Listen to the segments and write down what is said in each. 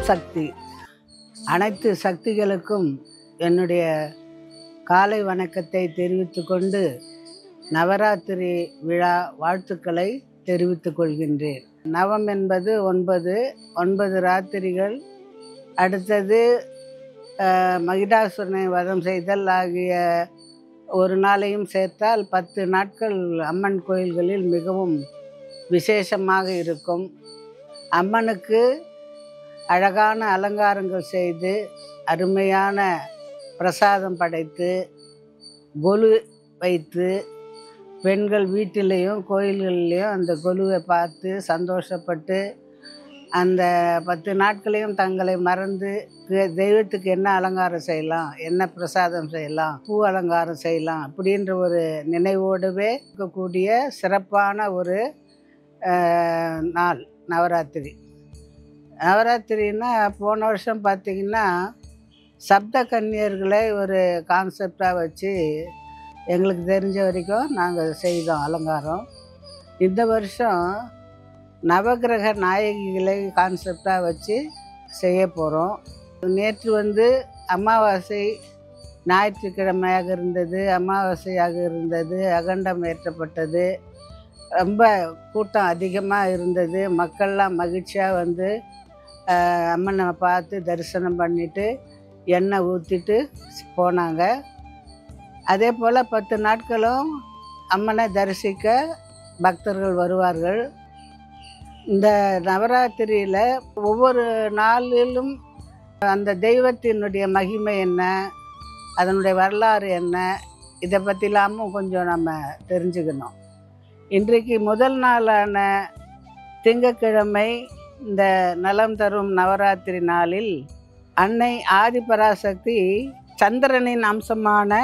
சக்தி. அனைத்து சக்திகளுக்கும் என்னுடைய காலை வணக்கத்தை தெரிவித்து கொண்டு நவராத்திரி விழா வாழ்த்துக்களை தெரிவித்துக் கொள்கின்றேன். நவம் என்பது 9 ராத்திரிகள், அடுத்தது மகிடாசுரனை வதம் செய்தல் ஆகிய ஒரு நாளையும் சேர்த்தால் 10 நாட்கள் அம்மன் கோயில்களில் மிகவும் விசேஷமாக இருக்கும். அம்மனுக்கு அழகான அலங்காரங்கள் செய்து அருமையான பிரசாதம் படைத்து கொலு வைத்து பெண்கள் வீட்டிலையும் கோயில்கள்லேயும் அந்த கொலுவை பார்த்து சந்தோஷப்பட்டு அந்த 10 நாட்களையும் தங்களை மறந்து தெய்வத்துக்கு என்ன அலங்காரம் செய்யலாம், என்ன பிரசாதம் செய்யலாம், பூ அலங்காரம் செய்யலாம் அப்படின்ற ஒரு நினைவோடவே இருக்கக்கூடிய சிறப்பான ஒரு நாள் நவராத்திரி. நவராத்திரின்னா போன வருஷம் பார்த்திங்கன்னா சப்த கன்னியர்களை ஒரு கான்செப்டாக வச்சு எங்களுக்கு தெரிஞ்ச வரைக்கும் நாங்கள் செய்தோம் அலங்காரம். இந்த வருஷம் நவகிரக நாயகிகளை கான்செப்டாக வச்சு செய்ய போகிறோம். நேற்று அமாவாசை ஞாயிற்றுக்கிழமையாக இருந்தது, அமாவாசையாக இருந்தது, அகண்டம் ஏற்றப்பட்டது. ரொம்ப கூட்டம் அதிகமாக இருந்தது. மக்கள்லாம் மகிழ்ச்சியாக அம்மனை பார்த்து தரிசனம் பண்ணிவிட்டு எண்ணெய் ஊற்றிட்டு போனாங்க. அதே போல் 10 நாட்களும் அம்மனை தரிசிக்க பக்தர்கள் வருவார்கள். இந்த நவராத்திரியில் ஒவ்வொரு நாளிலும் அந்த தெய்வத்தினுடைய மகிமை என்ன, அதனுடைய வரலாறு என்ன, இதை பற்றிலாமும் கொஞ்சம் நம்ம தெரிஞ்சுக்கணும். இன்றைக்கு முதல் நாளான திங்கட்கிழமை இந்த நலம் தரும் நவராத்திரி நாளில் அன்னை ஆதிபராசக்தி சந்திரனின் அம்சமான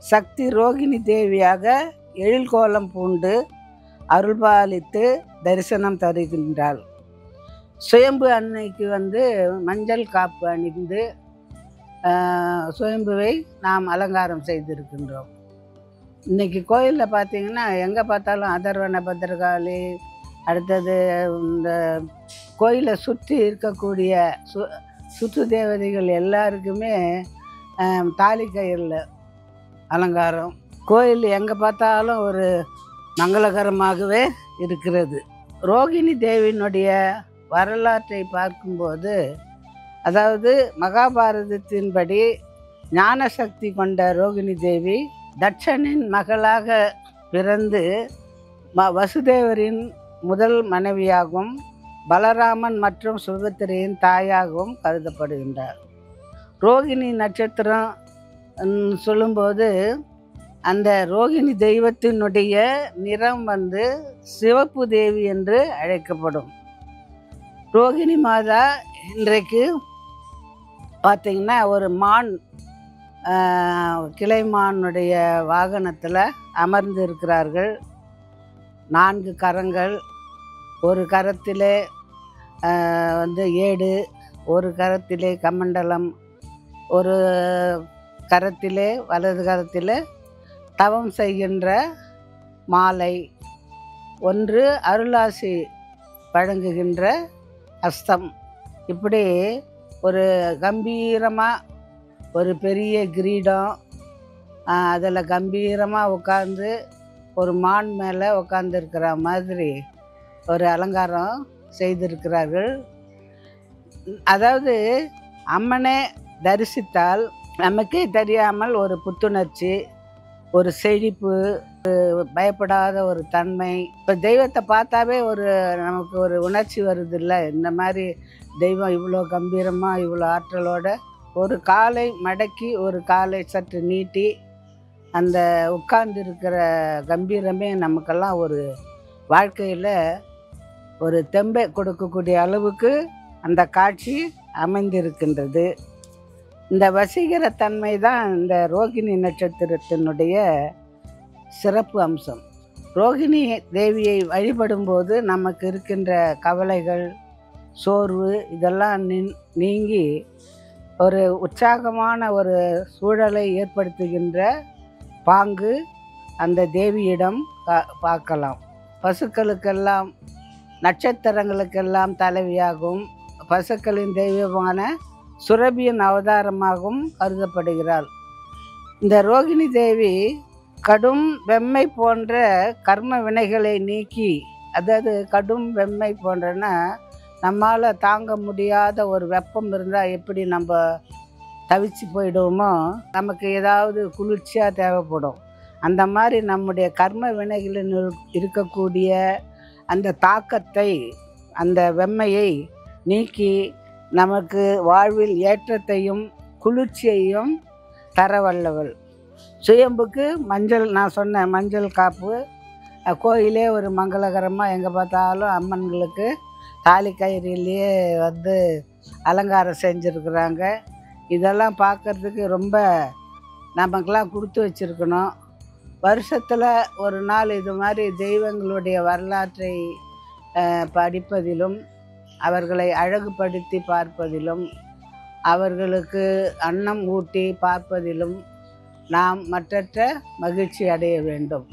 சக்தி ரோகிணி தேவியாக எழில்கோலம் பூண்டு அருள்பாலித்து தரிசனம் தருகின்றாள். சுயம்பு அன்னைக்கு மஞ்சள் காப்பு அணிந்து சுயம்புவை நாம் அலங்காரம் செய்திருக்கின்றோம். இன்றைக்கி கோயிலில் பார்த்திங்கன்னா எங்கே பார்த்தாலும் அதர்வன பத்திரகாளி, அடுத்தது இந்த கோயிலை சுற்றி இருக்கக்கூடிய சுற்று தேவதைகள் எல்லாருக்குமே தாலி கயிறில் அலங்காரம். கோயில் எங்கே பார்த்தாலும் ஒரு மங்களகரமாகவே இருக்கிறது. ரோகிணி தேவியினுடைய வரலாற்றை பார்க்கும்போது, அதாவது மகாபாரதத்தின்படி ஞான சக்தி கொண்ட ரோகிணி தேவி தட்சனின் மகளாக பிறந்து வசுதேவரின் முதல் மனைவியாகவும் பலராமன் மற்றும் சுபத்திரையின் தாயாகவும் கருதப்படுகின்றார். ரோகிணி நட்சத்திரம் சொல்லும்போது அந்த ரோகிணி தெய்வத்தினுடைய நிறம் சிவப்பு தேவி என்று அழைக்கப்படும். ரோகிணி மாதா இன்றைக்கு பார்த்திங்கன்னா ஒரு மான், கிளைமானுடைய வாகனத்தில் அமர்ந்து இருக்கிறார்கள். 4 கரங்கள், ஒரு கரத்திலே ஏடு, ஒரு கரத்திலே கமண்டலம், ஒரு கரத்திலே வலது கரத்திலே தவம் செய்கின்ற மாலை, ஒன்று அருளாசி வழங்குகின்ற அஸ்தம். இப்படி ஒரு கம்பீரமாக ஒரு பெரிய கிரீடம், அதில் கம்பீரமாக உட்கார்ந்து ஒரு மான் மேலே உட்கார்ந்துருக்கிற மாதிரி ஒரு அலங்காரம் செய்திருக்கிறார்கள். அதாவது அம்மனை தரிசித்தால் நமக்கே தெரியாமல் ஒரு புத்துணர்ச்சி, ஒரு செழிப்பு, பயப்படாத ஒரு தன்மை. இப்போ தெய்வத்தை பார்த்தாவே நமக்கு ஒரு உணர்ச்சி வருது இல்லை? இந்த மாதிரி தெய்வம் இவ்வளோ கம்பீரமாக இவ்வளோ ஆற்றலோட ஒரு காலை மடக்கி ஒரு காலை சற்று நீட்டி அந்த உட்கார்ந்துருக்கிற கம்பீரமே நமக்கெல்லாம் ஒரு வாழ்க்கையில் ஒரு தெம்பை கொடுக்கக்கூடிய அளவுக்கு அந்த காட்சி அமைந்திருக்கின்றது. இந்த வசீகரத்தன்மை தான் இந்த ரோகிணி நட்சத்திரத்தினுடைய சிறப்பு அம்சம். ரோகிணி தேவியை வழிபடும்போது நமக்கு இருக்கின்ற கவலைகள், சோர்வு இதெல்லாம் நீங்கி ஒரு உற்சாகமான ஒரு சூழலை ஏற்படுத்துகின்ற பாங்கு அந்த தேவியிடம் பார்க்கலாம். பசுக்களுக்கெல்லாம் நட்சத்திரங்களுக்கெல்லாம் தலைவியாகவும் பசுக்களின் தெய்வமான சுரபியின் அவதாரமாகவும் கருதப்படுகிறாள். இந்த ரோகிணி தேவி கடும் வெம்மை போன்ற கர்ம வினைகளை நீக்கி, அதாவது கடும் வெம்மை போன்றன்னா நம்மால் தாங்க முடியாத ஒரு வெப்பம் இருந்தால் எப்படி நம்ம தவிச்சு போயிடுவோமோ, நமக்கு ஏதாவது குளிர்ச்சியாக தேவைப்படும். அந்த மாதிரி நம்முடைய கர்ம வினைகளில் இருக்கக்கூடிய அந்த தாக்கத்தை, அந்த வெம்மையை நீக்கி நமக்கு வாழ்வில் ஏற்றத்தையும் குளிர்ச்சியையும் தர வல்லவள். சுயம்புக்கு மஞ்சள், நான் சொன்ன மஞ்சள் காப்பு, கோயிலே ஒரு மங்களகரமாக எங்கே பார்த்தாலும் அம்மன்களுக்கு தாலி கயிறிலேயே வந்து அலங்காரம் செஞ்சுருக்குறாங்க. இதெல்லாம் பார்க்குறதுக்கு ரொம்ப நமக்கெல்லாம் கொடுத்து வச்சுருக்கணும். வருஷத்தில் ஒரு நாள் இது மாதிரி தெய்வங்களுடைய வரலாற்றை படிப்பதிலும், அவர்களை அழகுபடுத்தி பார்ப்பதிலும், அவர்களுக்கு அன்னம் ஊட்டி பார்ப்பதிலும் நாம் மற்றற்ற மகிழ்ச்சி அடைய வேண்டும்.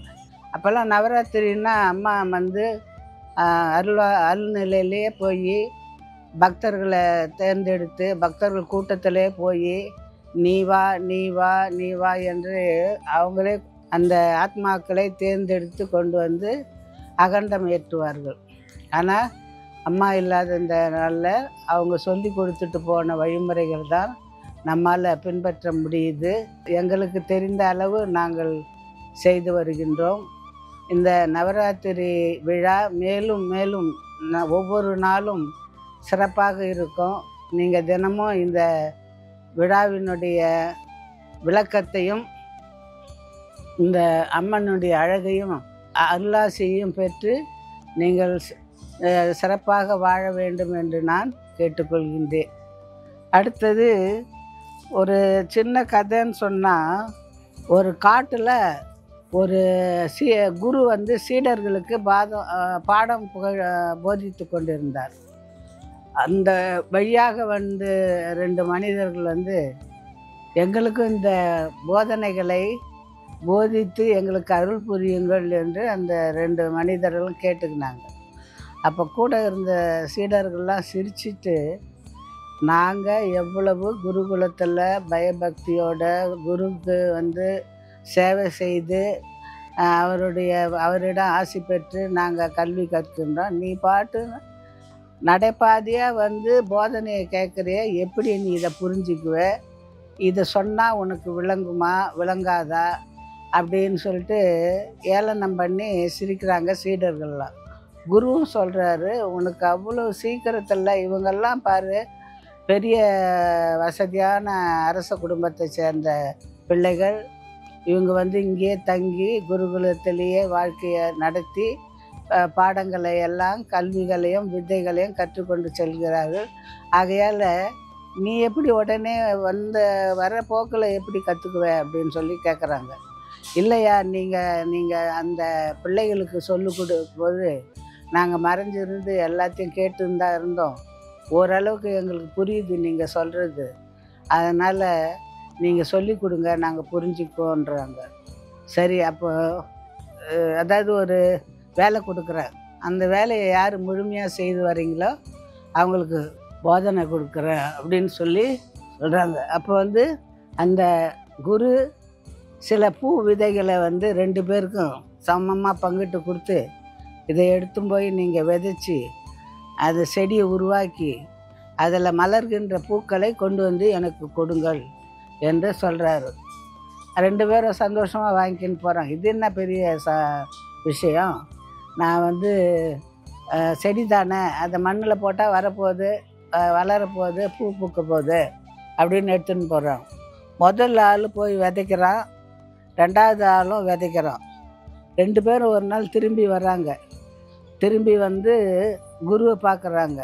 அப்போல்லாம் நவராத்திரின்னா அம்மா வந்து அருள்நிலையிலேயே போய் பக்தர்களை தேர்ந்தெடுத்து பக்தர்கள் கூட்டத்திலே போய் நீ வா நீ வா நீ வா என்று அவங்களே அந்த ஆத்மாக்களை தேர்ந்தெடுத்து கொண்டு வந்து அகண்டம் ஏற்றுவார்கள். ஆனால் அம்மா இல்லாத இந்த நாளில் அவங்க சொல்லி கொடுத்துட்டு போன வழிமுறைகள் தான் நம்மால் பின்பற்ற முடியுது. எங்களுக்கு தெரிந்த அளவு நாங்கள் செய்து வருகின்றோம். இந்த நவராத்திரி விழா மேலும் மேலும் ஒவ்வொரு நாளும் சிறப்பாக இருக்கும். நீங்கள் தினமும் இந்த விழாவினுடைய விளக்கத்தையும் இந்த அம்மனுடைய அழகையும் அருளாசியையும் பெற்று நீங்கள் சிறப்பாக வாழ வேண்டும் என்று நான் கேட்டுக்கொள்கின்றேன். அடுத்தது ஒரு சின்ன கதைன்னு சொன்னால், ஒரு காட்டில் ஒரு குரு வந்து சீடர்களுக்கு பாடம் போதித்து கொண்டிருந்தார். அந்த வழியாக வந்து 2 மனிதர்கள் வந்து எங்களுக்கும் இந்த போதனைகளை போதித்து எங்களுக்கு அருள் புரியுங்கள் என்று அந்த 2 மனிதர்களும் கேட்டுக்கினாங்க. அப்போ கூட இருந்த சீடர்கள்லாம் சிரிச்சிட்டு, நாங்கள் எவ்வளவு குருகுலத்தில் பயபக்தியோட குருக்கு வந்து சேவை செய்து அவரிடம் ஆசி பெற்று நாங்கள் கல்வி கற்கின்றோம், நீ பாட்டு நடைபாதையாக வந்து போதனையை கேட்குறிய, எப்படி நீ இதை புரிஞ்சிக்குவ, இதை சொன்னால் உனக்கு விளங்குமா விளங்காதா அப்படின்னு சொல்லிட்டு ஏளனம் பண்ணி சிரிக்கிறாங்க சீடர்கள்லாம். குருவும் சொல்கிறாரு, உனக்கு அவ்வளோ சீக்கிரத்தில் இவங்கெல்லாம் பாரு, பெரிய வசதியான அரச குடும்பத்தை சேர்ந்த பிள்ளைகள், இவங்க வந்து இங்கேயே தங்கி குருகுலத்திலேயே வாழ்க்கையை நடத்தி பாடங்களை எல்லாம் கல்விகளையும் வித்தைகளையும் கற்றுக்கொண்டு செல்கிறார்கள். ஆகையால் நீ எப்படி உடனே வர போக்கில் எப்படி கற்றுக்குவ அப்படின்னு சொல்லி கேட்குறாங்க. இல்லையா, நீங்கள் அந்த பிள்ளைகளுக்கு சொல்லிக் கொடுக்கும்போது நாங்கள் மறைஞ்சிருந்து எல்லாத்தையும் கேட்டுன்னு தான் இருந்தோம், ஓரளவுக்கு எங்களுக்கு புரியுது நீங்கள் சொல்கிறது, அதனால் நீங்கள் சொல்லி கொடுங்க, நாங்கள் புரிஞ்சுக்கோன்றாங்க. சரி, அப்போ அதாவது ஒரு வேலை கொடுக்குறேன், அந்த வேலையை யார் முழுமையாக செய்து வரீங்களோ அவங்களுக்கு போதனை கொடுக்குறேன் அப்படின்னு சொல்லி சொல்கிறாங்க. அப்போ வந்து அந்த குரு சில பூ விதைகளை வந்து 2 பேருக்கும் சமமாக பங்கிட்டு கொடுத்து, இதை எடுத்தும் போய் நீங்கள் விதைச்சி அது செடியை உருவாக்கி அதில் மலர்கின்ற பூக்களை கொண்டு வந்து எனக்கு கொடுங்கள் என்று சொல்கிறாரு. 2 பேரும் சந்தோஷமாக வாங்கிக்கின்னு போகிறாங்க. இது என்ன பெரிய விஷயம், நான் வந்து செடி தானே, அதை மண்ணில் போட்டால் வரப்போகுது, வளரப்போகுது, பூ பூக்க போகுது அப்படின்னு எடுத்துன்னு போகிறான். முதல் ஆள் போய் விதைக்கிறான், 2வது ஆளும் விதைக்கிறான். 2 பேரும் ஒரு நாள் திரும்பி வர்றாங்க. திரும்பி வந்து குருவை பார்க்குறாங்க.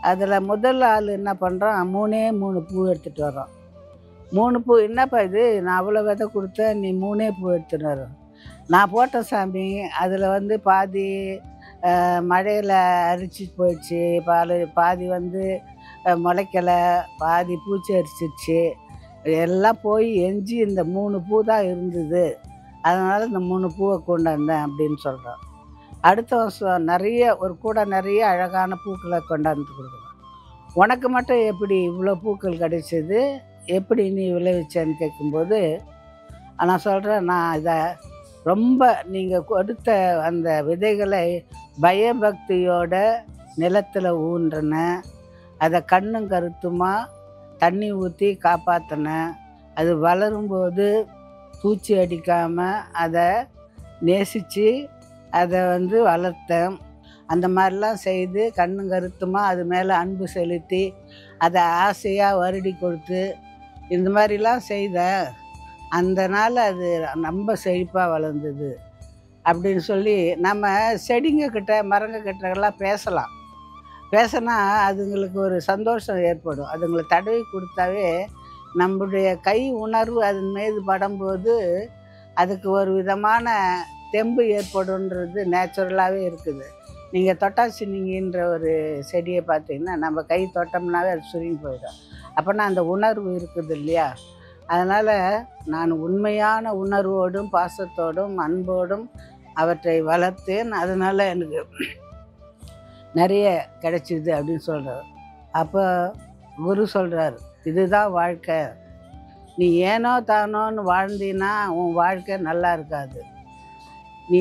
அதில் முதல் ஆள் என்ன பண்ணுறான், 3 பூ எடுத்துகிட்டு வர்றான். 3 பூ, என்னப்பா இது, நான் அவ்வளோ விதை கொடுத்தேன், நீ 3 பூ எடுத்துன்னு வர. நான் போட்ட சாமி, அதில் வந்து பாதி மழையில் அரிச்சு போயிடுச்சு, பாதி வந்து முளைக்கலை, பாதி பூச்சி அரிச்சிடுச்சு, எல்லாம் போய் எஞ்சி இந்த 3 பூ தான் இருந்தது, அதனால் இந்த 3 பூவை கொண்டாந்தேன் அப்படின்னு சொல்கிறான். அடுத்த வருஷம் ஒரு கூட நிறைய அழகான பூக்களை கொண்டாந்து கொடுக்குறான். உனக்கு மட்டும் எப்படி இவ்வளோ பூக்கள் கிடைச்சது, எப்படி நீ விளைவிச்சேன்னு கேட்கும்போது நான் சொல்கிறேன், நான் இதை ரொம்ப நீங்கள் கொடுத்த அந்த விதைகளை பயபக்தியோட நிலத்தில் ஊன்றினேன். அதை கண்ணும் கருத்துமா தண்ணி ஊற்றி காப்பாற்றினேன். அது வளரும்போது பூச்சி அடிக்காமல் அதை நேசித்து அதை வளர்த்தேன். அந்த மாதிரிலாம் செய்து கண்ணும் கருத்துமா அது மேலே அன்பு செலுத்தி அதை ஆசையாக வருடி கொடுத்து இந்த மாதிரிலாம் செய்தேன். அந்த நாள் அது ரொம்ப செழிப்பாக வளர்ந்தது அப்படின்னு சொல்லி நம்ம செடிங்கக்கிட்ட மரங்கக்கிட்டலாம் பேசலாம். பேசினா அதுங்களுக்கு ஒரு சந்தோஷம் ஏற்படும். அதுங்களை தடவி கொடுத்தாவே நம்முடைய கை உணர்வு அதன் மீது படும்போது அதுக்கு ஒரு விதமான தெம்பு ஏற்படுன்றது நேச்சுரலாகவே இருக்குது. நீங்கள் தொட்டாச்சினிங்கின்ற ஒரு செடியை பார்த்தீங்கன்னா நம்ம கை தொட்டோம்னாவே அது சுருங்கி போயிடும். அப்போனா அந்த உணர்வு இருக்குது இல்லையா? அதனால் நான் உண்மையான உணர்வோடும் பாசத்தோடும் அன்போடும் அவற்றை வளர்த்தேன். அதனால் எனக்கு நிறைய கிடைச்சிது அப்படின்னு சொல்கிறார். அப்போ குரு சொல்கிறார், இதுதான் வாழ்க்கை. நீ ஏனோ தானோன்னு வாழ்ந்தீன்னா உன் வாழ்க்கை நல்லா இருக்காது. நீ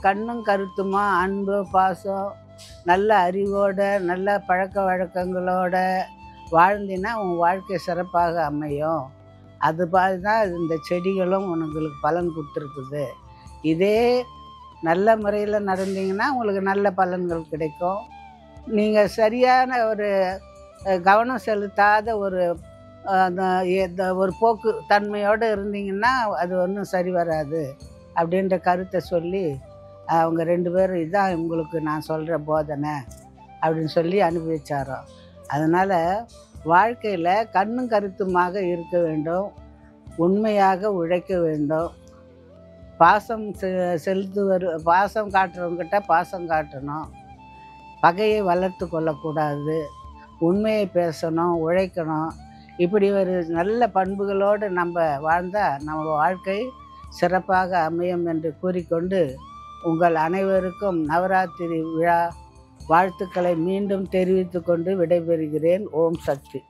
கண்ணும் கருத்துமா அன்பு பாசம் நல்ல அறிவோட நல்ல பழக்க வழக்கங்களோட வாழ்ந்தினா உன் வாழ்க்கை சிறப்பாக அமையும். அது மாதிரி தான் இந்த செடிகளும் உங்களுக்கு பலன் கொடுத்துருக்குது. இதே நல்ல முறையில் நடந்தீங்கன்னா உங்களுக்கு நல்ல பலன்கள் கிடைக்கும். நீங்கள் சரியான ஒரு கவனம் செலுத்தாத ஒரு ஒரு போக்கு தன்மையோடு இருந்தீங்கன்னா அது ஒன்றும் சரி வராது அப்படின்ற கருத்தை சொல்லி அவங்க 2 பேரும் இதான் உங்களுக்கு நான் சொல்கிற போதனை அப்படின்னு சொல்லி அனுப்பி வச்சாரோம். அதனால் வாழ்க்கையில் கண்ணும் கருத்துமாக இருக்க வேண்டும், உண்மையாக உழைக்க வேண்டும், பாசம் பாசம் காட்டுறவங்ககிட்ட பாசம் காட்டணும், பகையை வளர்த்து கொள்ளக்கூடாது, உண்மையை பேசணும், உழைக்கணும். இப்படி ஒரு நல்ல பண்புகளோடு நம்ம வாழ்ந்தால் நம்ம வாழ்க்கை சிறப்பாக அமையும் என்று கூறிக்கொண்டு உங்கள் அனைவருக்கும் நவராத்திரி விழா வாழ்த்துக்களை மீண்டும் தெரிவித்து கொண்டு விடைபெறுகிறேன். ஓம் சக்தி.